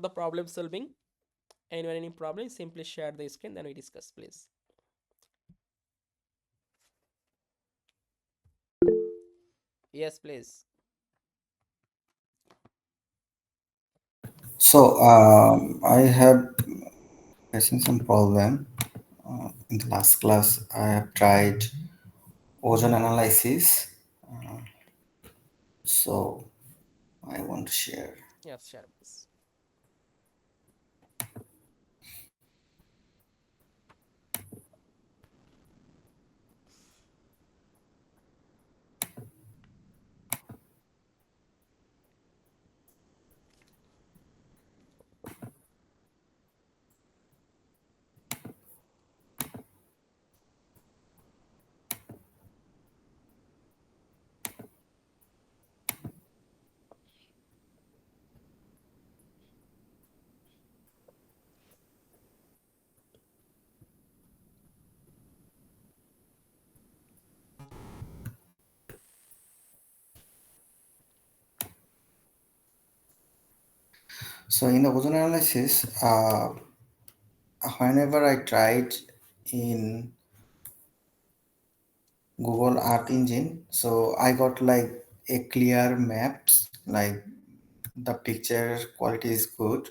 the problem solving. Anyone any problem? Simply share the screen, then we discuss, please. Yes, please. So I have facing some problem. In the last class, I have tried ozone analysis. So I want to share. Yes, share, please. So in the ozone analysis, whenever I tried in Google Earth Engine, so I got like a clear maps, like the picture quality is good.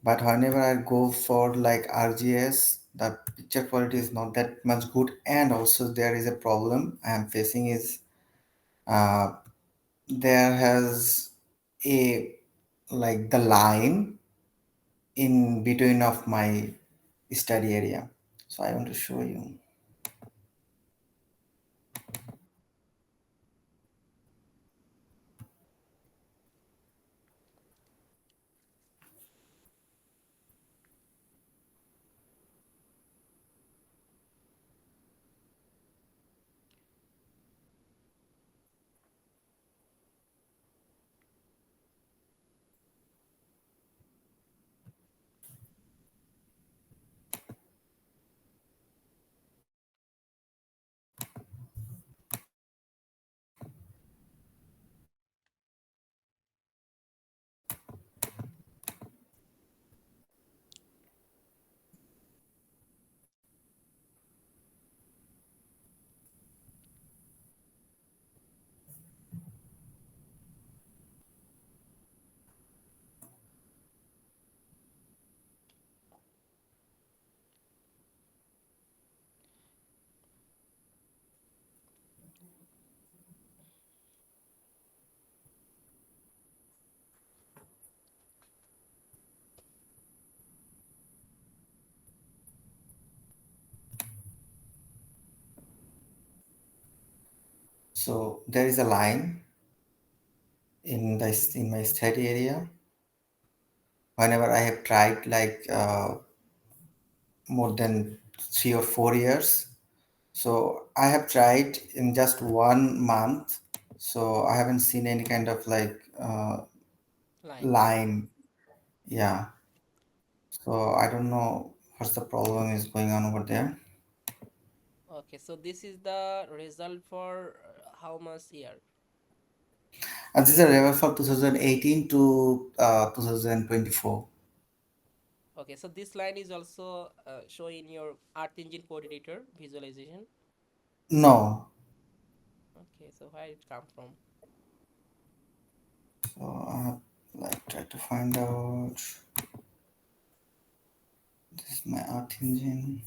But whenever I go for like RGS, the picture quality is not that much good, and also there is a problem I am facing is uh, there has a like the line in between of my study area. So I want to show you. So there is a line in my study area. Whenever I have tried like more than 3 or 4 years, so I have tried in just 1 month. So I haven't seen any kind of like Line. line. Yeah. So I don't know what's the problem is going on over there. Okay, so this is the result for how much year? And this is a level for 2018 to 2024. Okay, so this line is also showing your Earth Engine coordinator visualization. No. Okay, so where it come from? So I have like try to find out. This is my art engine.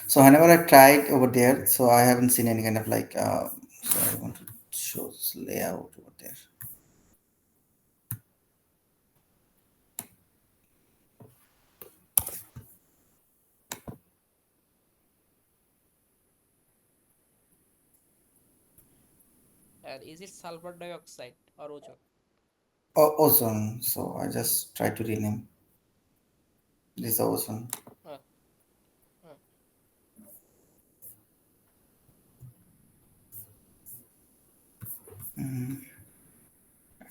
So whenever I tried over there, so I haven't seen any kind of like. So I want to show this layout over there. And is it sulfur dioxide or ozone? Ozone. So I just try to rename this ozone. Uh, uh,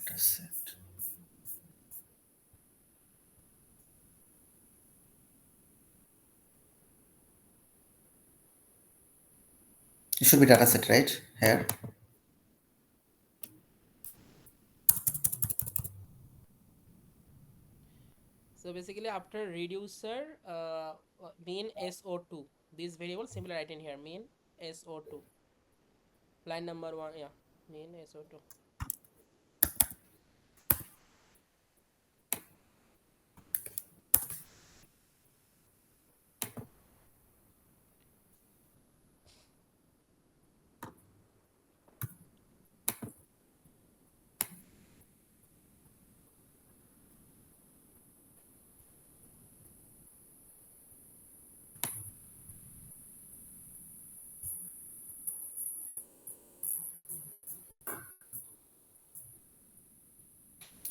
That's it. It should be dataset, right? Here. So basically after reducer, mean SO2, this variable simply write in here, mean SO2, line number 1, yeah, mean SO2.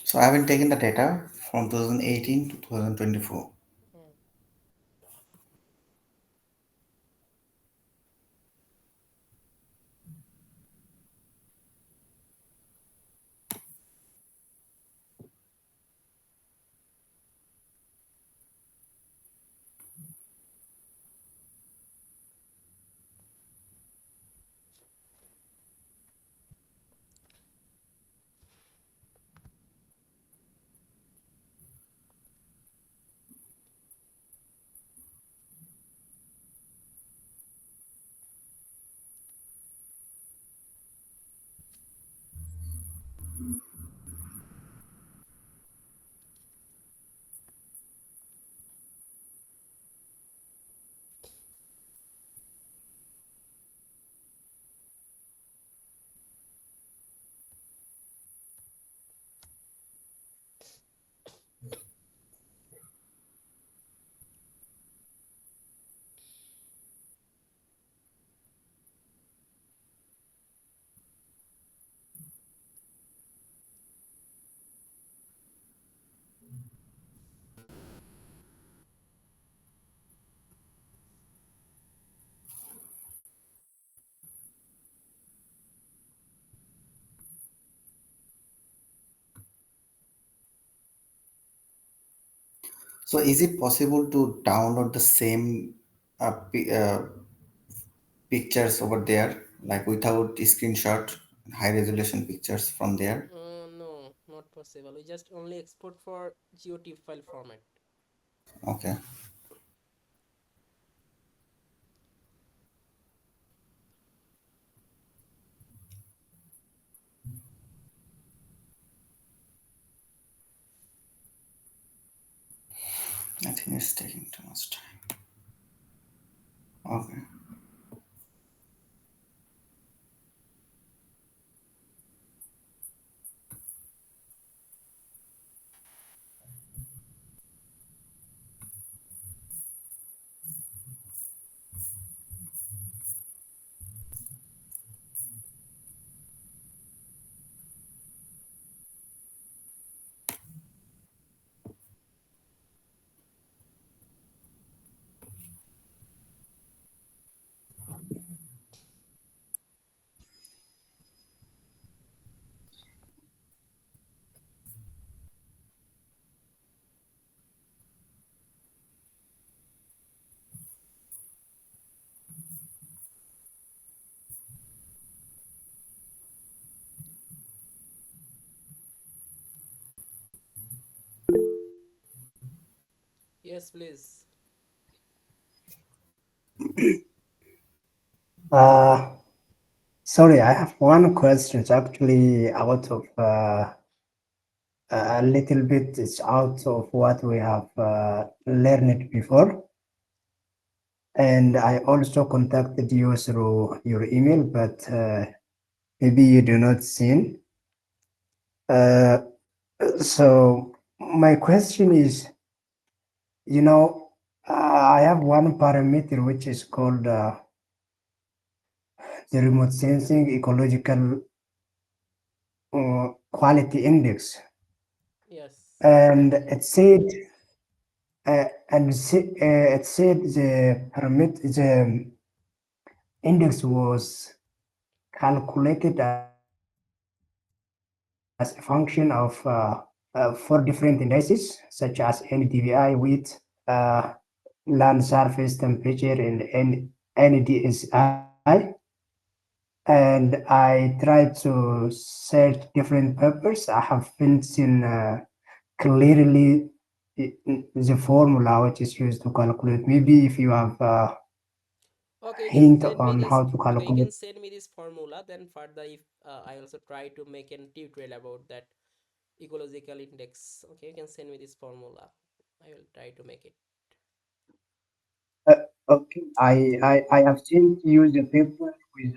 So I've been taking the data from 2018 to 2024. Hmm. So is it possible to download the same pictures over there, like without screenshot, high resolution pictures from there? No, not possible. We just only export for GeoTIFF file format. Okay. I think it's taking too much time. Okay. Yes, please. Uh, Sorry, I have one question. It's actually out of a little bit. It's out of what we have learned before. And I also contacted you through your email, but maybe you do not see. Uh, so my question is, you know, I have one parameter which is called the remote sensing ecological quality index, Yes. and it said the the index was calculated as a function of four different indices, such as NDVI, width, uh, land surface temperature, and NDSI. and I tried to search different papers. I have been seen clearly the formula which is used to calculate. Maybe if you have a Okay, you can hint send me on this. how to Okay, you calculate. can send me this formula. Then further, if I also try to make a tutorial about that ecological index. Okay, you can send me this formula. I will try to make it. Okay, I have sent you the paper with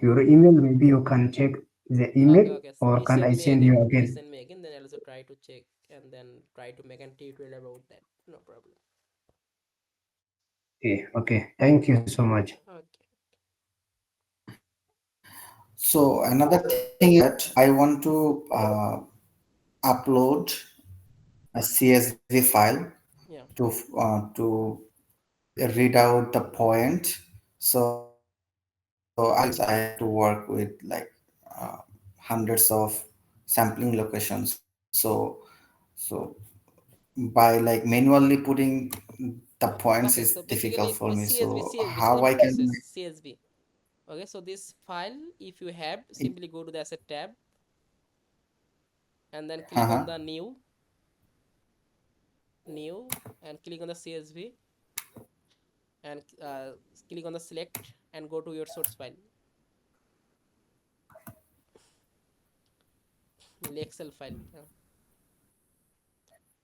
your email. Maybe you can check the email, Okay, okay. or can I Resend me send you again. again? Resend me again. Then I'll also try to check and then try to make a tutorial about that. No problem. Okay, okay. Thank you so much. Okay. So another thing is that I want to upload a CSV file Yeah. to read out the point. So I have to work with like hundreds of sampling locations. So by like manually putting the points is Okay. So difficult basically, for me. So CSV, how I same can process. CSV. Okay. So this file, if you have, simply go to the asset tab and then click on uh-huh. the new, and click on the CSV and click on the select and go to your source file, Excel file. Yeah.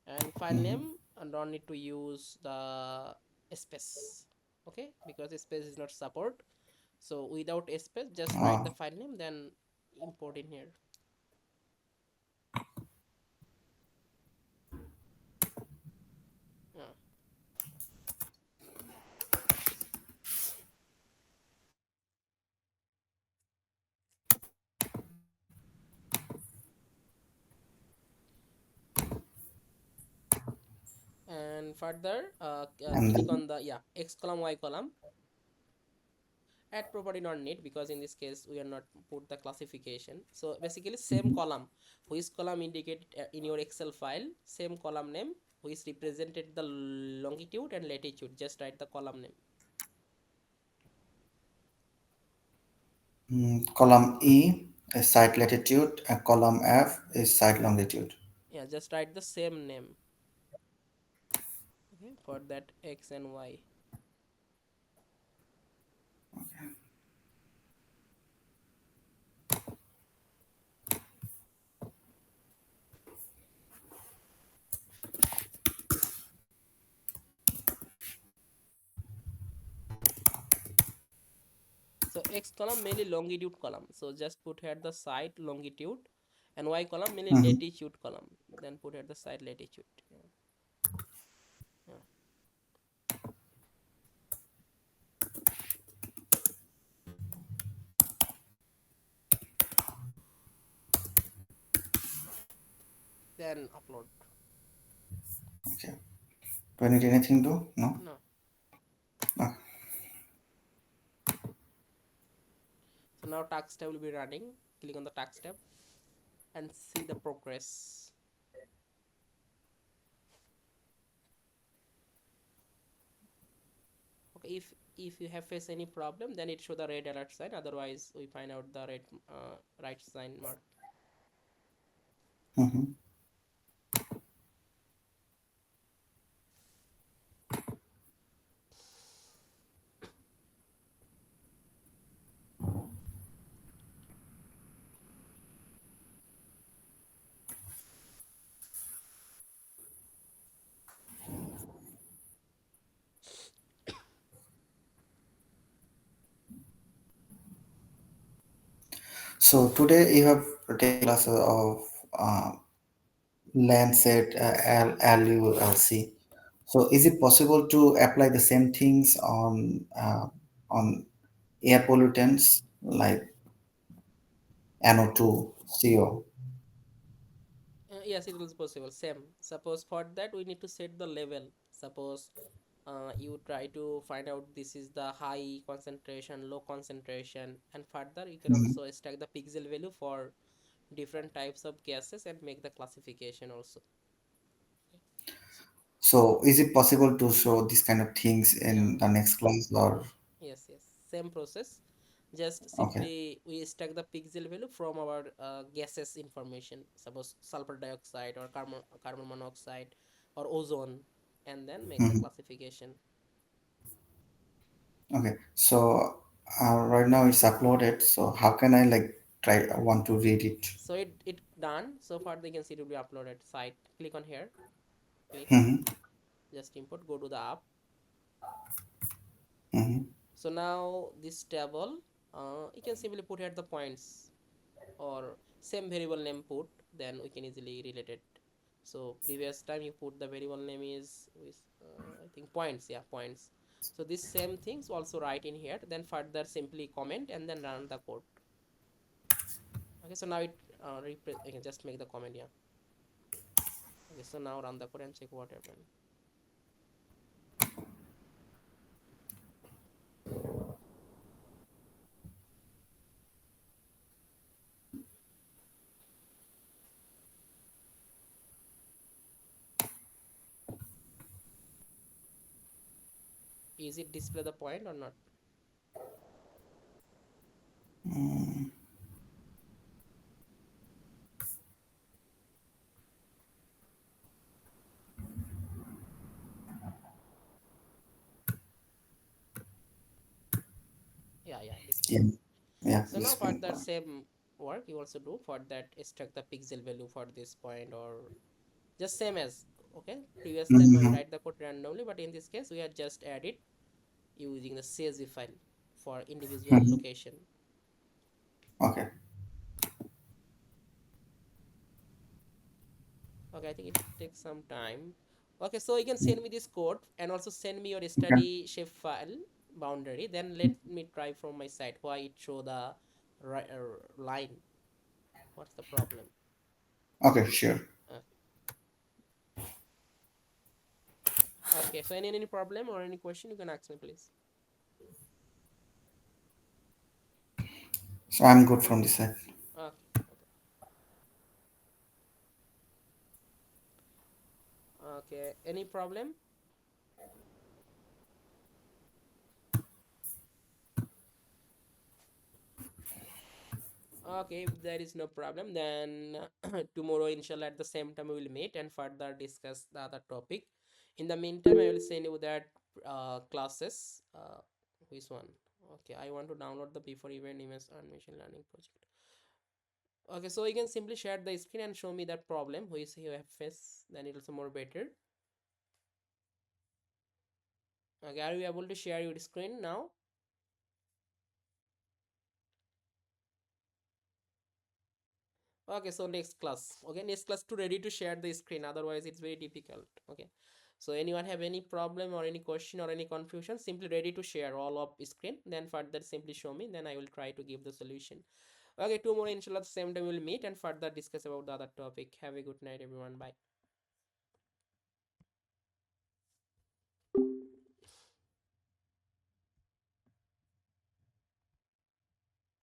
And file name, and don't need to use the space. Okay, because space is not support. So without space, just write the file name, then import in here. Yeah. And further, And click then on the, yeah, x column, y column. Add property not need, because in this case we are not put the classification. So basically same column, which column indicated in your Excel file, same column name which represented the longitude and latitude, just write the column name. column E is site latitude and column F is site longitude. Yeah, just write the same name. Okay, for that x and y. So x column mainly longitude column, so just put here the site longitude, and y column mainly Mhm. latitude column, then put here the site latitude. Yeah. Yeah. Then upload. Okay. Do I need anything to? No? No. No. So now task tab will be running. Click on the task tab and see the progress. Okay, if you have faced any problem, then it show the red alert sign. Otherwise, we find out the red right sign mark. Mhm. So today you have taken classes of uh, Lancet LULC. So is it possible to apply the same things on air pollutants like NO2, CO? Yes, it is possible. Same. Suppose for that we need to set the level. Suppose you try to find out this is the high concentration, low concentration, and further you can Mhm. also extract the pixel value for different types of gases and make the classification also. So is it possible to show these kind of things Yeah. in the next class or? Yes. Yes. Same process. Just Okay. simply we extract the pixel value from our gases information, suppose sulfur dioxide or carbon monoxide or ozone, and then make the Hmm. classification. Okay. So right now it's uploaded. So how can I like try? I want to read it. So it done. So far they can see it will be uploaded site. Click on here, click, Hmm. just import, go to the app. Hmm. So now this table, you can simply put here the points or same variable name put, then we can easily relate it. So previous time you put the variable name is with I think points, yeah, points. So this same things also write in here, then further simply comment and then run the code. Okay, so now it I can just make the comment, yeah. Okay, so now run the code and check what happened. Is it display the point or not? Yeah, Yeah. display. Yeah. So now This for one. that same work you also do for that extract the pixel value for this point, or just same as, okay, previous time we Hmm. write the code randomly, but in this case we have just added using the CSV file for individual Hmm. location. Okay. Okay, I think it takes some time. Okay, so you can Yeah. send me this code and also send me your Okay. study shape file boundary, then let me try from my side why it show the line, what's the problem. Okay. Sure. uh, okay, so any problem or any question you can ask me, please. So I'm good from this side. Okay, okay. Okay, any problem? Okay, if there is no problem, then tomorrow, inshallah, at the same time, we will meet and further discuss the other topic. In the meantime, I will send you that classes. Which one? Okay, I want to download the before event image and machine learning project. Okay, so you can simply share the screen and show me that problem which you have faced. Then it will more better. Okay, are you able to share your screen now? Okay, so next class. Okay, next class to ready to share the screen. Otherwise, it's very difficult. Okay. So anyone have any problem or any question or any confusion, simply ready to share all of screen. Then further simply show me. Then I will try to give the solution. Okay, tomorrow inshallah the same time we'll meet and further discuss about the other topic. Have a good night, everyone. Bye.